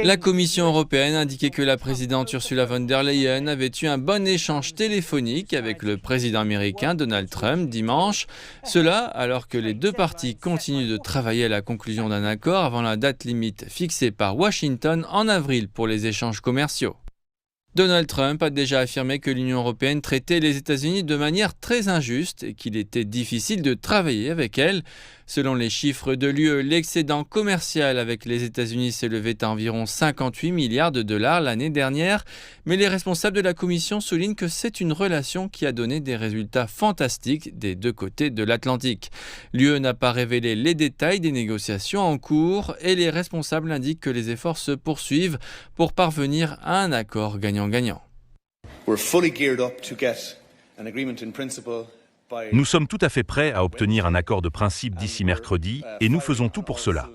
La Commission européenne a indiqué que la présidente Ursula von der Leyen avait eu un bon échange téléphonique avec le président américain Donald Trump dimanche. Cela alors que les deux parties continuent de travailler à la conclusion d'un accord avant la date limite fixée par Washington en avril pour les échanges commerciaux. Donald Trump a déjà affirmé que l'Union européenne traitait les États-Unis de manière très injuste et qu'il était difficile de travailler avec elle. Selon les chiffres de l'UE, l'excédent commercial avec les États-Unis s'élevait à environ 58 milliards de dollars l'année dernière, mais les responsables de la Commission soulignent que c'est une relation qui a donné des résultats fantastiques des deux côtés de l'Atlantique. L'UE n'a pas révélé les détails des négociations en cours et les responsables indiquent que les efforts se poursuivent pour parvenir à un accord gagnant-gagnant. Nous sommes tout à fait prêts à obtenir un accord de principe d'ici mercredi et nous faisons tout pour cela.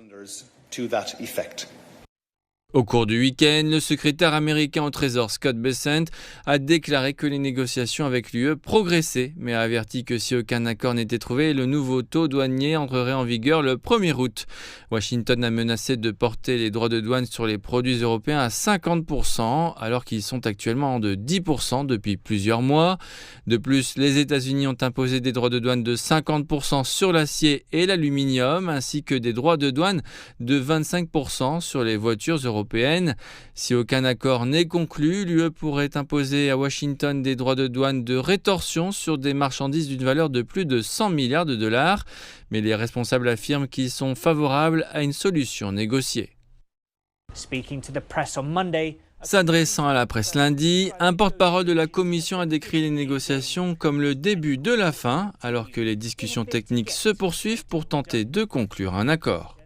Au cours du week-end, le secrétaire américain au Trésor Scott Bessent a déclaré que les négociations avec l'UE progressaient, mais a averti que si aucun accord n'était trouvé, le nouveau taux douanier entrerait en vigueur le 1er août. Washington a menacé de porter les droits de douane sur les produits européens à 50%, alors qu'ils sont actuellement de 10% depuis plusieurs mois. De plus, les États-Unis ont imposé des droits de douane de 50% sur l'acier et l'aluminium, ainsi que des droits de douane de 25% sur les voitures européennes. Si aucun accord n'est conclu, l'UE pourrait imposer à Washington des droits de douane de rétorsion sur des marchandises d'une valeur de plus de 100 milliards de dollars. Mais les responsables affirment qu'ils sont favorables à une solution négociée. S'adressant à la presse lundi, un porte-parole de la Commission a décrit les négociations comme le début de la fin, alors que les discussions techniques se poursuivent pour tenter de conclure un accord.